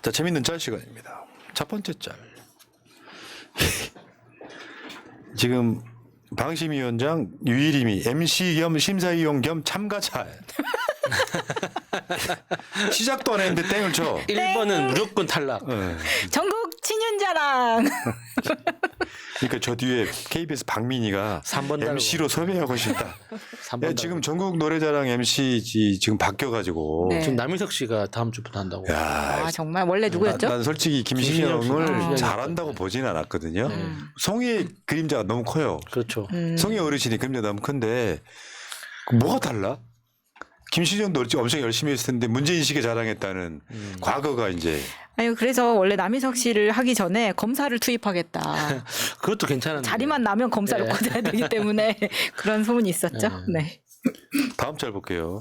자, 재밌는 짤 시간입니다. 첫 번째 짤. 지금 방심위원장 유일임이 MC 겸 심사위원 겸 참가자. 시작도 안 했는데 땡을 쳐. 1번은 무조건 탈락. 전국 친윤자랑. 그러니까 저 뒤에 KBS 박민희가 3번 MC로 섭외하고 싶다. 3번 야, 지금 전국 노래자랑 MC 지금 바뀌어가지고. 네. 지금 남희석 씨가 다음 주부터 한다고. 야, 아 정말 원래 누구였죠? 난 솔직히 김신영을 김신영 씨. 잘한다고 보지는 않았거든요. 송이의 그림자가 너무 커요. 그렇죠. 송이 어르신이 그림자 너무 큰데 뭐가 달라? 김신영도 엄청 열심히 했을 텐데 문제인식에 자랑했다는 과거가 이제 아니 그래서 원래 남희석 씨를 하기 전에 검사를 투입하겠다. 그것도 괜찮은데. 자리만 나면 검사를 네. 꽂아야 되기 때문에 그런 소문이 있었죠. 네. 다음 짤 볼게요.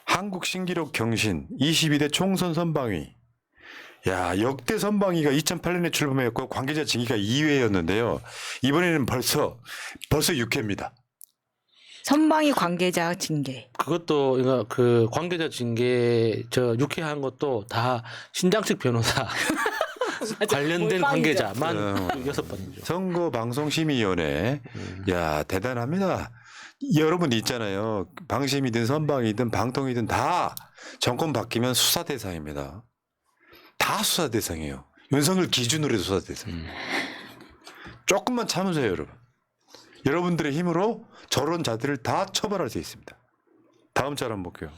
한국 신기록 경신 22대 총선 선방위. 야, 역대 선방위가 2008년에 출범했고 관계자 징계가 2회였는데요. 이번에는 벌써 6회입니다. 선방위 관계자 징계. 그것도 이거 그 관계자 징계 저 유쾌한 것도 다 신장식 변호사 관련된 몰빵이죠. 관계자만 6번이죠. 선거방송심의위원회. 야, 대단합니다. 여러분 있잖아요. 방심이든 선방이든 방통이든 다 정권 바뀌면 수사 대상입니다. 다 수사 대상이에요. 윤석열 기준으로 해서 수사 대상. 조금만 참으세요, 여러분. 여러분들의 힘으로 저런 자들을 다 처벌할 수 있습니다. 다음 짤 한번 볼게요.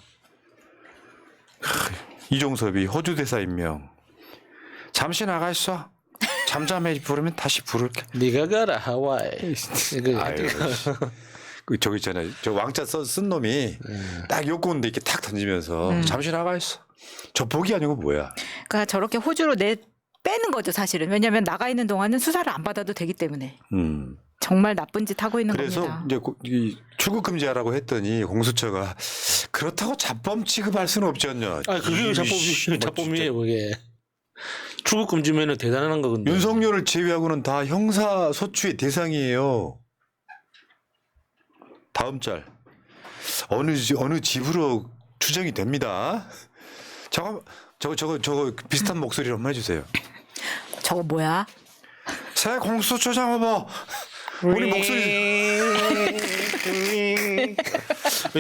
이종섭이 호주 대사 임명. 잠시 나가 있어. 잠잠해 부르면 다시 부를게. 네가 가라 하와이. 이거 아유, 그 저기 있잖아요. 저 왕자 쓴 놈이 딱 욕구인데 이렇게 탁 던지면서 잠시 나가 있어. 저 복이 아니고 뭐야? 그러니까 저렇게 호주로 빼는 거죠 사실은. 왜냐하면 나가 있는 동안은 수사를 안 받아도 되기 때문에. 정말 나쁜 짓 하고 있는 그래서 겁니다. 이제 이 출국 금지하라고 했더니 공수처가 그렇다고 자범 취급할 수는 없지 않냐. 아 그게 자범이에요 그게. 출국 금지면은 대단한 거거든요. 윤석열을 제외하고는 다 형사 소추의 대상이에요. 다음 짤. 어느 집으로 추정이 됩니다. 저거 비슷한 목소리로 한번 해주세요. 저거 뭐야? 새 공수처장 후보. 우리 목소리.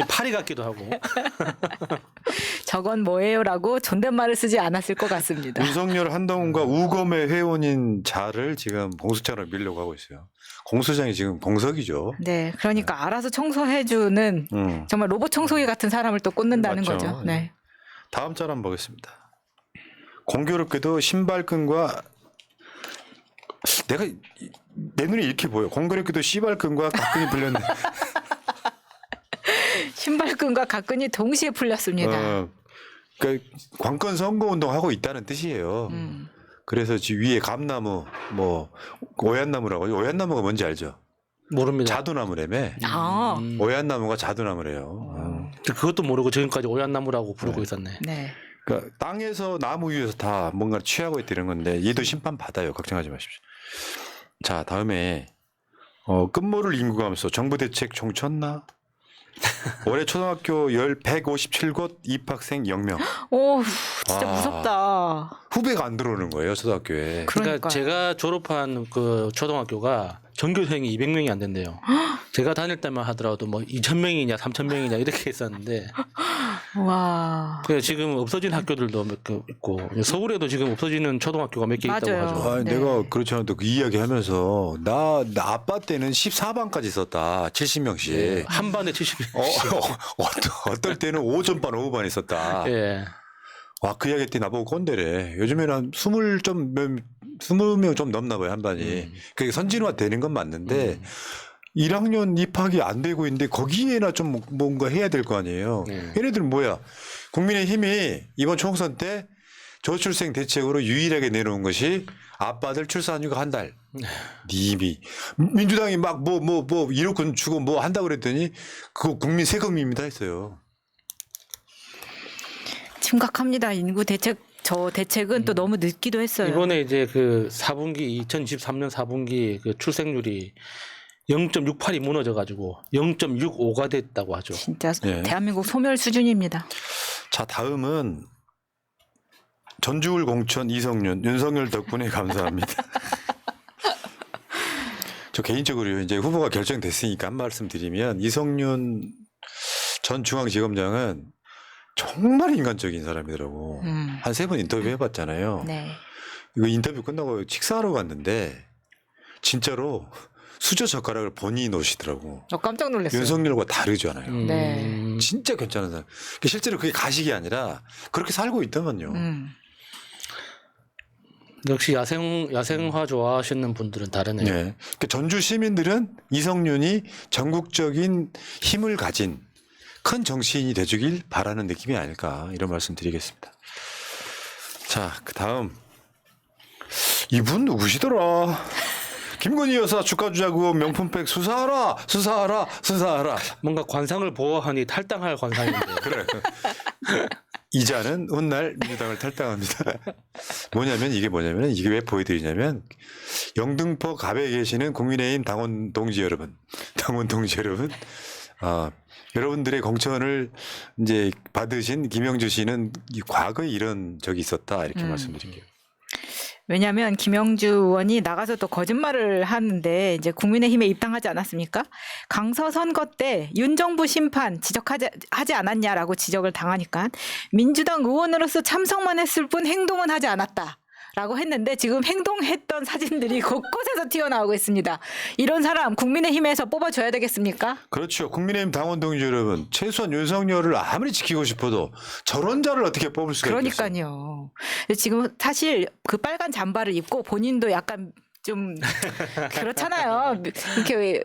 파리 같기도 하고. 저건 뭐예요라고 존댓말을 쓰지 않았을 것 같습니다. 윤석열 한동훈과 우검의 회원인 자를 지금 공수처로 밀려고 하고 있어요. 공수장이 지금 공석이죠. 네, 그러니까 알아서 청소해주는 정말 로봇 청소기 같은 사람을 또 꽂는다는 맞죠. 거죠. 네. 다음 짤 한번 보겠습니다. 공교롭게도 신발끈과 내 눈에 이렇게 보여. 공교롭게도 씨발끈과 각끈이 풀렸네. 신발끈과 각끈이 동시에 풀렸습니다. 그러니까 관건 선거 운동하고 있다는 뜻이에요. 그래서 지금 위에 감나무, 오얏나무라고. 오얏나무가 뭔지 알죠? 모릅니다. 자두나무라며. 아, 오얏나무가 자두나무래요. 그것도 모르고 지금까지 오얏나무라고 부르고 있었네. 네. 그러니까 땅에서 나무 위에서 다 뭔가를 취하고 있다는 건데 얘도 심판 받아요. 걱정하지 마십시오. 자, 다음에 끝모를 인구감소 정부 대책 종쳤나? 올해 초등학교 157곳 입학생 0명. 오, 진짜 와. 무섭다. 후배가 안 들어오는 거예요, 초등학교에. 그러니까 그러니까요. 제가 졸업한 그 초등학교가 전교생이 200명이 안 된대요. 제가 다닐 때만 하더라도 뭐 2,000명이냐 3,000명이냐 이렇게 했었는데 와. 그래서 지금 없어진 학교들도 몇 개 있고 서울에도 지금 없어지는 초등학교가 몇 개 있다고 맞아요. 하죠. 아, 네. 내가 그렇지 않아도 그 이야기 하면서 나 아빠 때는 14반까지 있었다. 70명씩. 한 반에 70명. 어떨 때는 5전반, 5반 있었다. 예. 와, 그 이야기 때 나보고 꼰대래. 요즘에는 한 20명 좀 넘나 봐요, 한 반이. 그게 선진화 되는 건 맞는데 1학년 입학이 안 되고 있는데 거기에나 좀 뭔가 해야 될 거 아니에요. 얘네들은 뭐야? 국민의힘이 이번 총선 때 저출생 대책으로 유일하게 내놓은 것이 아빠들 출산휴가 한 달. 님이 민주당이 막 뭐 1억 주고 뭐 한다고 그랬더니 그거 국민 세금입니다 했어요. 심각합니다. 인구 대책 저 대책은 또 너무 늦기도 했어요. 이번에 이제 그 4분기 2023년 4분기 그 출생률이 0.68이 무너져가지고 0.65가 됐다고 하죠. 진짜 예. 대한민국 소멸 수준입니다. 자, 다음은 전주울 공천 이성윤 윤석열 덕분에 감사합니다. 저 개인적으로 이제 후보가 결정됐으니까 한 말씀 드리면 이성윤 전 중앙지검장은 정말 인간적인 사람이더라고. 한 3번 인터뷰 해봤잖아요. 네. 이거 인터뷰 끝나고 식사하러 갔는데 진짜로 수저 젓가락을 본인이 놓으시더라고. 깜짝 놀랐어요. 윤석열과 다르잖아요. 네. 진짜 괜찮은 사람. 실제로 그게 가식이 아니라 그렇게 살고 있더만요. 역시 야생화 좋아하시는 분들은 다르네요. 네. 그러니까 전주 시민들은 이성윤이 전국적인 힘을 가진 큰 정치인이 돼주길 바라는 느낌이 아닐까 이런 말씀 드리겠습니다. 자, 그 다음 이분 누구시더라? 김건희 여사 주가 조작 의혹 명품백 수사하라. 뭔가 관상을 보호하니 탈당할 관상인데. 그래. 이자는 훗날 민주당을 탈당합니다. 이게 왜 보여드리냐면 영등포 갑에 계시는 국민의힘 당원 동지 여러분, 여러분들의 공천을 이제 받으신 김영주 씨는 과거에 이런 적이 있었다 이렇게 말씀드릴게요. 왜냐하면 김영주 의원이 나가서 또 거짓말을 하는데 이제 국민의힘에 입당하지 않았습니까? 강서 선거 때 윤 정부 심판 하지 않았냐라고 지적을 당하니까 민주당 의원으로서 참석만 했을 뿐 행동은 하지 않았다. 라고 했는데 지금 행동했던 사진들이 곳곳에서 튀어나오고 있습니다. 이런 사람 국민의힘에서 뽑아줘야 되겠습니까? 그렇죠. 국민의힘 당원 동지 여러분, 최소한 윤석열을 아무리 지키고 싶어도 저런 자를 어떻게 뽑을 수가 있겠어요. 그러니까요. 지금 사실 그 빨간 잠바를 입고 본인도 약간 좀 그렇잖아요. 이렇게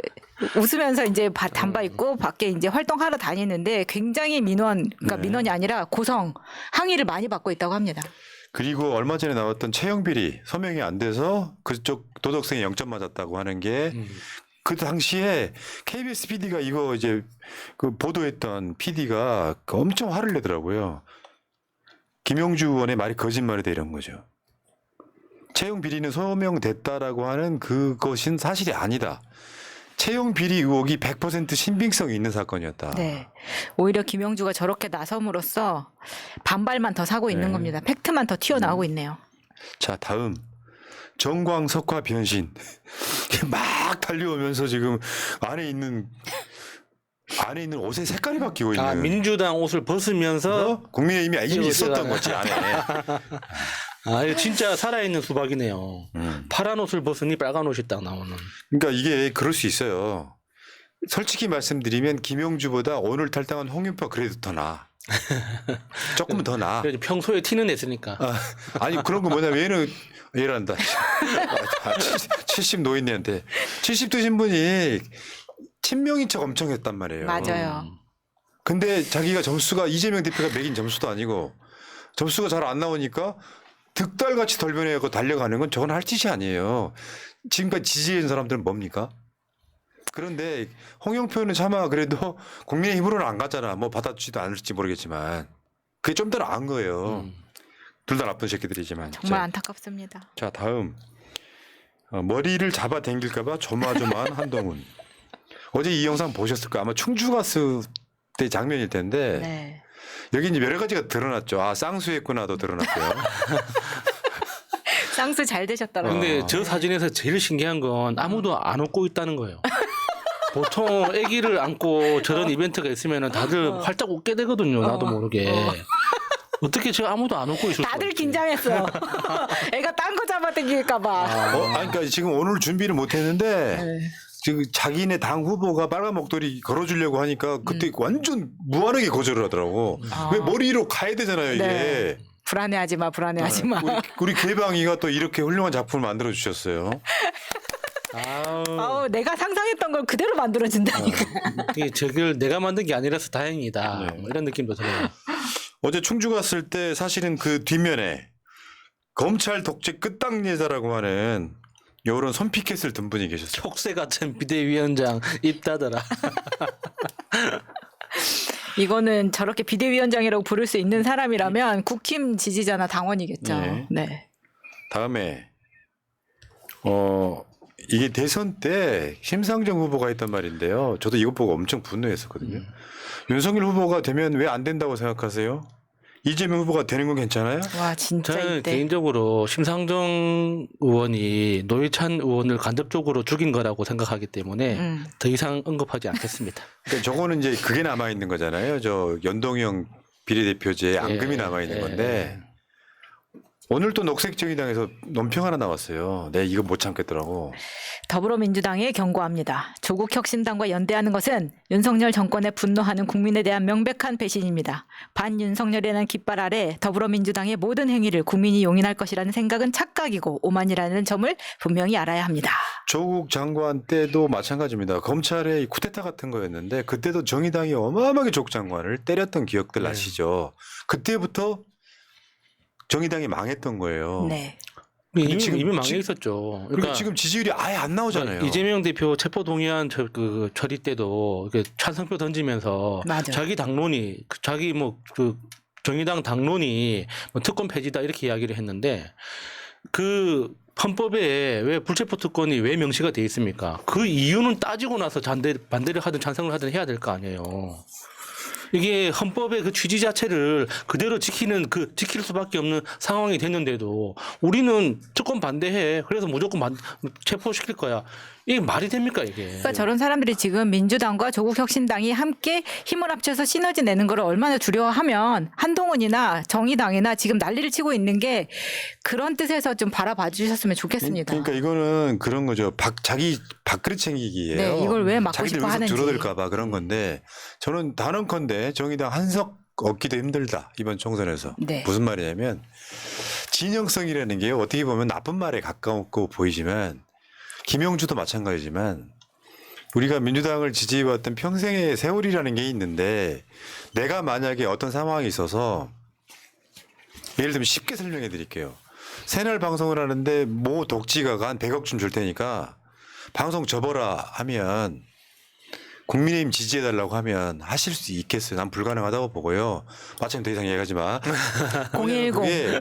웃으면서 이제 잠바 입고 밖에 이제 활동하러 다니는데 굉장히 그러니까 민원이 아니라 고성 항의를 많이 받고 있다고 합니다. 그리고 얼마 전에 나왔던 채용 비리 서명이 안 돼서 그쪽 도덕성에 0점 맞았다고 하는 게 그 당시에 KBS PD가 이거 이제 그 보도했던 PD가 엄청 화를 내더라고요. 김용주 의원의 말이 거짓말이 돼 이런 거죠. 채용 비리는 소명됐다라고 하는 그것은 사실이 아니다. 채용 비리 의혹이 100% 신빙성이 있는 사건이었다. 네. 오히려 김영주가 저렇게 나섬으로써 반발만 더 사고 있는 겁니다. 팩트만 더 튀어나오고 있네요. 자, 다음 정광석화 변신 막 달려오면서 지금 안에 있는 옷의 색깔이 바뀌고 있는. 민주당 옷을 벗으면서 국민의힘이 이미 있었던 제가- 거지 안에. 이거 진짜 살아있는 수박이네요. 파란 옷을 벗으니 빨간 옷이 딱 나오는. 그러니까 이게 그럴 수 있어요. 솔직히 말씀드리면 김용주보다 오늘 탈당한 홍윤표가 그래도 더 나아. 조금은 더 나아. 그래도 평소에 티는 냈으니까. 아니 그런 거 뭐냐면 얘란다. 70 노인네한테 70 드신 분이 친명인 척 엄청 했단 말이에요. 맞아요. 근데 자기가 점수가 이재명 대표가 매긴 점수도 아니고 점수가 잘 안 나오니까 득달같이 돌변해갖고 달려가는 건 저건 할 짓이 아니에요. 지금까지 지지해준 사람들은 뭡니까? 그런데 홍영표는 차마 그래도 국민의힘으로는 안 갔잖아. 뭐 받아주지도 않을지 모르겠지만 그게 좀 더 나은 거예요. 둘 다 나쁜 새끼들이지만. 정말 안타깝습니다. 자 다음 머리를 잡아 당길까봐 조마조마한 한동훈. 어제 이 영상 보셨을 거예요. 아마 충주 갔을 때 장면일 텐데 네. 여기 이제 여러 가지가 드러났죠. 쌍수했구나도 드러났고요. 쌍수 잘 되셨더라고요. 근데 저 사진에서 제일 신기한 건 아무도 안 웃고 있다는 거예요. 보통 아기를 안고 저런 이벤트가 있으면 다들 활짝 웃게 되거든요. 나도 모르게. 어떻게 저 아무도 안 웃고 있을 다들 것 같아. 긴장했어. 애가 딴 거 잡아당길까봐. 그러니까 지금 오늘 준비를 못했는데 지금 자기네 당 후보가 빨간 목도리 걸어주려고 하니까 그때 완전 무한하게 거절을 하더라고. 왜 머리로 가야 되잖아요 이게. 네. 불안해하지 마, 불안해하지 마. 우리 개방이가 또 이렇게 훌륭한 작품을 만들어 주셨어요. 아우, 내가 상상했던 걸 그대로 만들어준다니까. 이게 저걸 내가 만든 게 아니라서 다행이다. 네. 뭐 이런 느낌도 들어요. 어제 충주 갔을 때 사실은 그 뒷면에 검찰 독재 끝당예자라고 하는 요런 손피켓을 든 분이 계셨어요. 촉새 같은 비대위원장 입 닫아라. 이거는 저렇게 비대위원장이라고 부를 수 있는 사람이라면 국힘 지지자나 당원이겠죠. 네. 네. 다음에 이게 대선 때 심상정 후보가 했던 말인데요. 저도 이것 보고 엄청 분노했었거든요. 윤석열 후보가 되면 왜 안 된다고 생각하세요? 이재명 후보가 되는 건 괜찮아요? 와 진짜 저는 이때 개인적으로 심상정 의원이 노회찬 의원을 간접적으로 죽인 거라고 생각하기 때문에 더 이상 언급하지 않겠습니다. 그러니까 저거는 이제 그게 남아 있는 거잖아요. 저 연동형 비례대표제의 앙금이 남아 있는 건데 오늘 또 녹색정의당에서 논평 하나 나왔어요. 네, 이거 못 참겠더라고. 더불어민주당에 경고합니다. 조국 혁신당과 연대하는 것은 윤석열 정권에 분노하는 국민에 대한 명백한 배신입니다. 반윤석열이라는 깃발 아래 더불어민주당의 모든 행위를 국민이 용인할 것이라는 생각은 착각이고 오만이라는 점을 분명히 알아야 합니다. 조국 장관 때도 마찬가지입니다. 검찰의 쿠데타 같은 거였는데 그때도 정의당이 어마어마하게 조국 장관을 때렸던 기억들 아시죠? 그때부터 정의당이 망했던 거예요. 네. 이미 지금 이미 망해 지금- 있었죠. 그러니까 지금 지지율이 아예 안 나오잖아요. 이재명 대표 체포 동의안 그 처리 때도 이렇게 찬성표 던지면서 맞아요. 자기 당론이 자기 그 정의당 당론이 뭐 특권 폐지다 이렇게 이야기를 했는데 그 헌법에 왜 불체포 특권이 왜 명시가 돼 있습니까? 그 이유는 따지고 나서 반대를 하든 찬성을 하든 해야 될 거 아니에요. 이게 헌법의 그 취지 자체를 그대로 지킬 수밖에 없는 상황이 됐는데도 우리는 특권 반대해. 그래서 무조건 체포시킬 거야. 이게 말이 됩니까 이게? 그러니까 저런 사람들이 지금 민주당과 조국혁신당이 함께 힘을 합쳐서 시너지 내는 걸 얼마나 두려워하면 한동훈이나 정의당이나 지금 난리를 치고 있는 게 그런 뜻에서 좀 바라봐 주셨으면 좋겠습니다. 그러니까 이거는 그런 거죠. 자기 밥그릇 챙기기예요. 네, 이걸 왜 막고 자기들 싶어 여기서 하는지. 줄어들까 봐 그런 건데 저는 단언컨대 정의당 한석 얻기도 힘들다. 이번 총선에서. 네. 무슨 말이냐면 진영성이라는 게 어떻게 보면 나쁜 말에 가까웠고 보이지만 김영주도 마찬가지지만 우리가 민주당을 지지해왔던 평생의 세월이라는 게 있는데 내가 만약에 어떤 상황이 있어서 예를 들면 쉽게 설명해 드릴게요. 새날 방송을 하는데 모 독지가가 한 100억쯤 줄 테니까 방송 접어라 하면 국민의힘 지지해달라고 하면 하실 수 있겠어요. 난 불가능하다고 보고요. 마침 더 이상 얘기하지 마. 010. 그게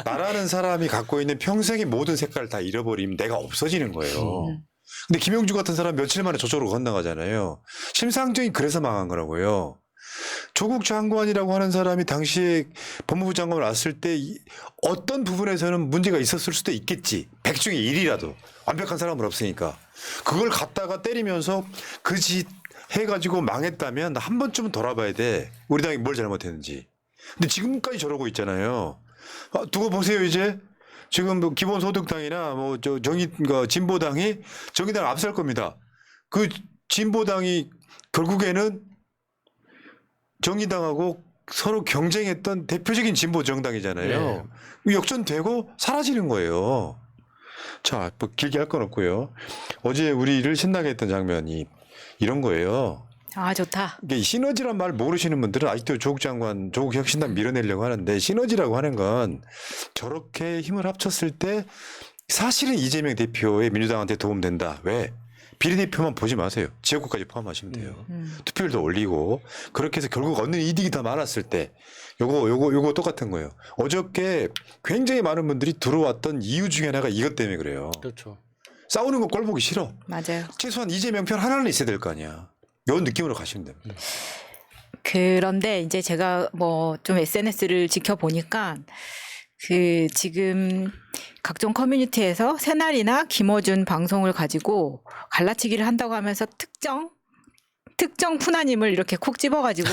나라는 사람이 갖고 있는 평생의 모든 색깔을 다 잃어버리면 내가 없어지는 거예요. 근데 김용주 같은 사람 며칠 만에 저쪽으로 건너가잖아요. 심상정이 그래서 망한 거라고요. 조국 장관이라고 하는 사람이 당시에 법무부 장관을 왔을 때 어떤 부분에서는 문제가 있었을 수도 있겠지. 100 중에 1이라도. 완벽한 사람은 없으니까. 그걸 갖다가 때리면서 그 짓 해가지고 망했다면 한 번쯤은 돌아봐야 돼. 우리 당이 뭘 잘못했는지. 근데 지금까지 저러고 있잖아요. 두고 보세요 이제. 지금 뭐 기본소득당이나 뭐 진보당이 정의당을 앞설 겁니다. 그 진보당이 결국에는 정의당하고 서로 경쟁했던 대표적인 진보 정당이잖아요. 역전되고 사라지는 거예요. 자, 뭐 길게 할 건 없고요. 어제 우리를 신나게 했던 장면이 이런 거예요. 아 좋다. 이게 시너지란 말 모르시는 분들은 아직도 조국 장관, 조국 혁신당 밀어내려고 하는데 시너지라고 하는 건 저렇게 힘을 합쳤을 때 사실은 이재명 대표의 민주당한테 도움된다. 왜? 비례대표만 보지 마세요. 지역구까지 포함하시면 돼요. 투표율도 올리고 그렇게 해서 결국 얻는 이득이 더 많았을 때 요거 똑같은 거예요. 어저께 굉장히 많은 분들이 들어왔던 이유 중에 하나가 이것 때문에 그래요. 그렇죠. 싸우는 거 꼴 보기 싫어. 맞아요. 최소한 이재명 편 하나는 있어야 될 거 아니야. 이런 느낌으로 가시면 됩니다. 그런데 이제 제가 뭐 좀 SNS를 지켜보니까 그 지금 각종 커뮤니티에서 새날이나 김어준 방송을 가지고 갈라치기를 한다고 하면서 특정 푸나님을 이렇게 콕 집어가지고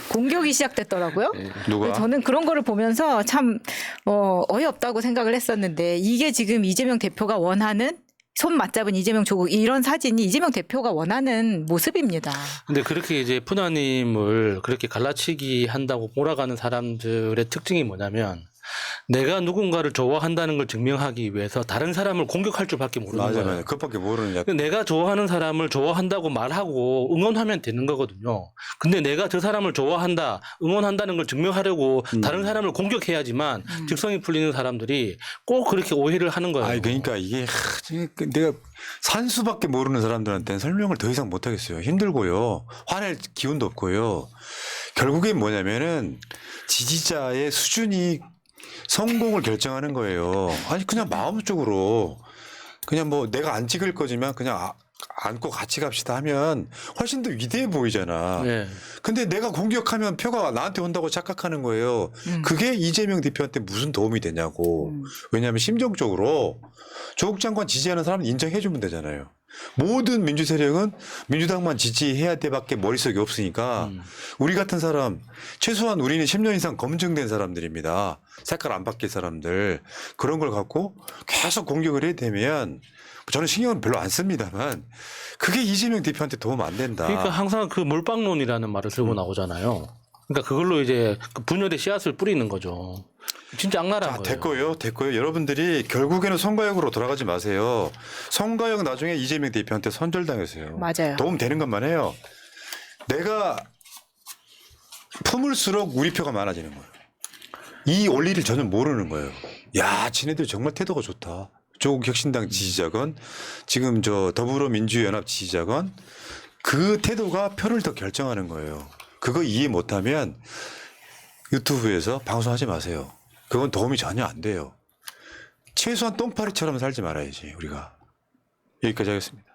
공격이 시작됐더라고요. 누가? 저는 그런 거를 보면서 참 어이없다고 생각을 했었는데 이게 지금 이재명 대표가 원하는 손 맞잡은 이재명 조국 이런 사진이 이재명 대표가 원하는 모습입니다. 근데 그렇게 이제 푸나님을 그렇게 갈라치기 한다고 몰아가는 사람들의 특징이 뭐냐면 내가 누군가를 좋아한다는 걸 증명하기 위해서 다른 사람을 공격할 줄밖에 모르는 맞아요. 거예요. 그것밖에 모르는 약. 내가 좋아하는 사람을 좋아한다고 말하고 응원하면 되는 거거든요. 근데 내가 저 사람을 좋아한다, 응원한다는 걸 증명하려고 다른 사람을 공격해야지만 직성이 풀리는 사람들이 꼭 그렇게 오해를 하는 거예요. 아니 그러니까 이게 내가 산수밖에 모르는 사람들한테는 설명을 더 이상 못 하겠어요. 힘들고요. 화낼 기운도 없고요. 결국엔 뭐냐면은 지지자의 수준이 성공을 결정하는 거예요. 아니 그냥 마음적으로 그냥 뭐 내가 안 찍을 거지만 그냥 안고 같이 갑시다 하면 훨씬 더 위대해 보이잖아. 예. 근데 내가 공격하면 표가 나한테 온다고 착각하는 거예요. 그게 이재명 대표한테 무슨 도움이 되냐고. 왜냐하면 심정적으로 조국 장관 지지하는 사람은 인정해주면 되잖아요. 모든 민주 세력은 민주당만 지지해야 돼밖에 머릿속에 없으니까 우리 같은 사람 최소한 우리는 10년 이상 검증된 사람들입니다. 색깔 안 바뀔 사람들 그런 걸 갖고 계속 공격을 해야 되면 저는 신경은 별로 안 씁니다만 그게 이재명 대표한테 도움 안 된다. 그러니까 항상 그 몰빵론이라는 말을 들고 나오잖아요. 그러니까 그걸로 이제 그 분열의 씨앗을 뿌리는 거죠. 진짜 악랄한 자, 거예요. 됐고요. 여러분들이 결국에는 선거역으로 돌아가지 마세요. 선거역 나중에 이재명 대표한테 선절당했어요. 맞아요. 도움 되는 것만 해요. 내가 품을수록 우리 표가 많아지는 거예요. 이 원리를 전혀 모르는 거예요. 야, 지네들 정말 태도가 좋다. 조국 혁신당 지지자건 지금 저 더불어민주연합 지지자건 그 태도가 표를 더 결정하는 거예요. 그거 이해 못하면 유튜브에서 방송하지 마세요. 그건 도움이 전혀 안 돼요. 최소한 똥파리처럼 살지 말아야지 우리가. 여기까지 하겠습니다.